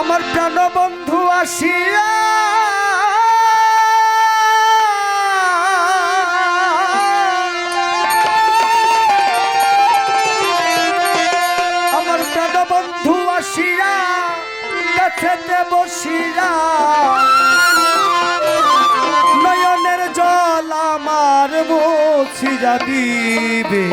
আমার প্রাণ বন্ধু আসিয়া আমার প্রাণ বন্ধু আসিয়া কাছেতে বসিয়া নয়নের জল আমার মুছিয়া দিবে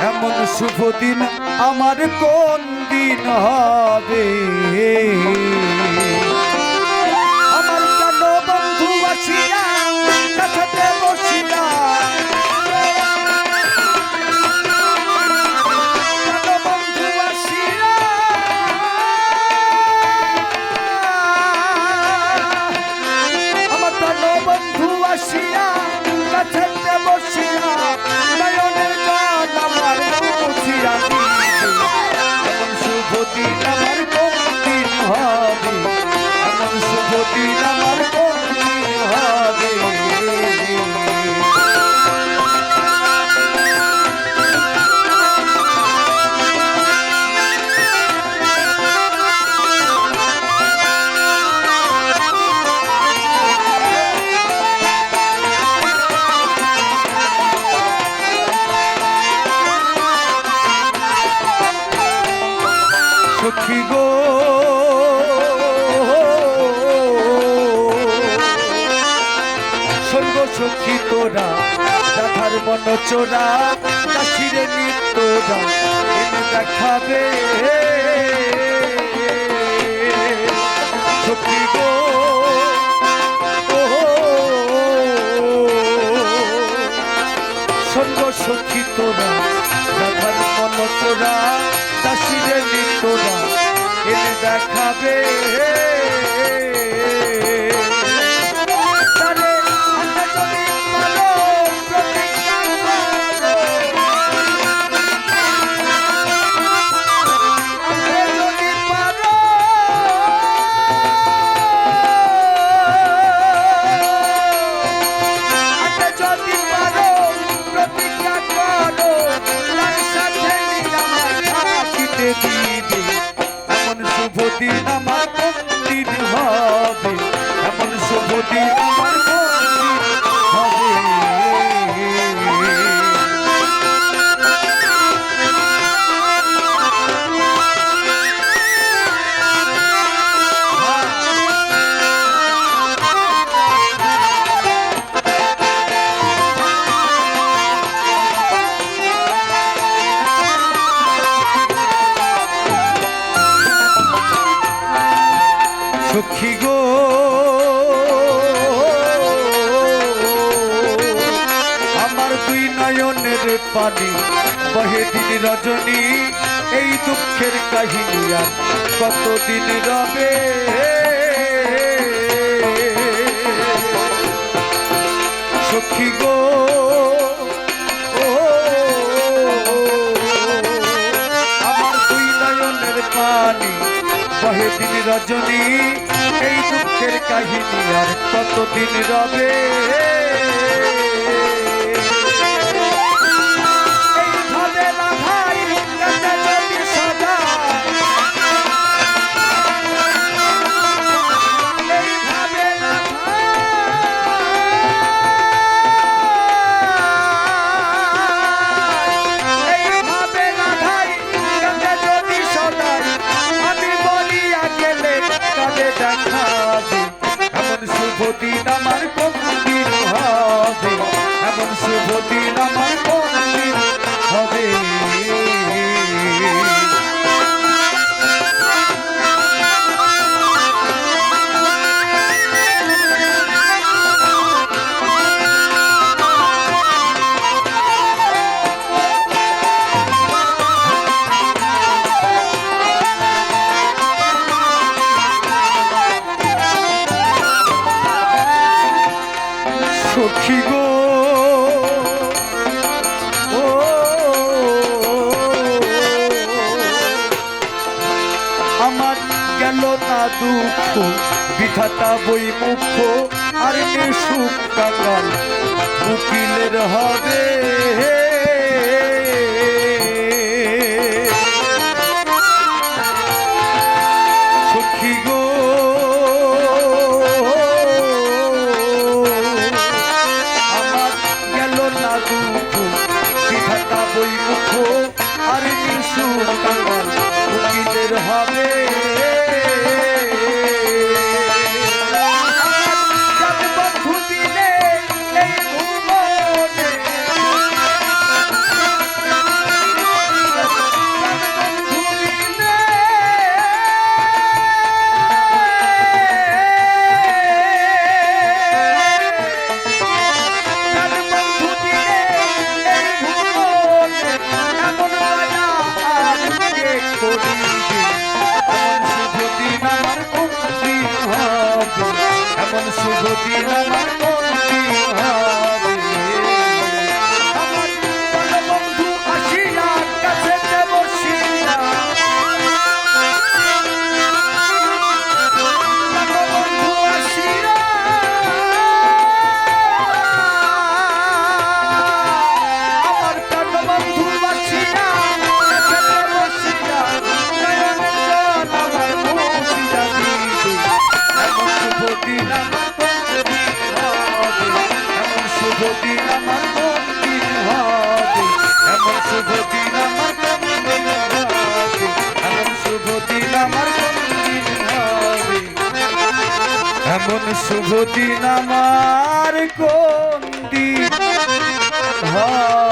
এমন শুভ দিন আমার কোন দিন হবে আমার প্রাণ বন্ধু আসিয়া কাছেতে বসিয়া প্রাণ বন্ধু আসিয়া আমার প্রাণ বন্ধু আসিয়া কাছেতে বসিয়া নয়নের জল আমার মুছিয়া দিবে এমন শুভ দিন আমার কোন দিন হবে এমন শুভ দিন আমার কোন দিন হবে সখী গো শোন গো সখী তোরা রাধার মন চোরা কাশিরে নিত্যরা এনে দেখাবে সখী গো শোন গো সখী তোরা রাধার মন চোরা কাশিরে নিত্যরা এনে দেখাবে এমন শুভ দিন আমার কোন দিন হবে এমন শুভ দিন আমার কোন দিন হবে সখী গো আমার দুই নয়নের পানি বহে দিন রজনী এই দুঃখের কাহিনী আর কতদিন রবে সখী গো আমার দুই নয়নের পানি বহে দিন রজনী এই দুঃখের কাহিনী আর কতদিন রবে এইভাবে রাধাই কাছে যদি সদা এইভাবে রাধাই কাছে যদি সদাই আমি বলিয়া গেলে কাঁদে দেখাবে এমন শুভ দিন আমার কোন দিন হবে এমন শুভ দিন আমার কোন দিন হবে সখী গো আমার গেল না দুঃখ বিধাতা বই মুখ আর সুখ কাঙ্গাল উকিলের হবে করিবে এমন শুভ দিন আমার কোন দিন হবে এমন শুভ দিন আমার কোন দিন হবে আমার বন্ধু আসিয়া কাছে বসিয়া বন্ধু আসিয়া আমার প্রাণ বন্ধু আসিয়া কাছে বসিয়া নয়নের জল আমার মুছিয়া দিবে এমন শুভ দিন আমার কোন দিন হবে এমন শুভ দিন আমার কোন দিন হবে এমন শুভ দিন আমার কোন দিন হবে এমন শুভ দিন আমার কোন দিন হবে এমন শুভ দিন আমার কোন দিন হবে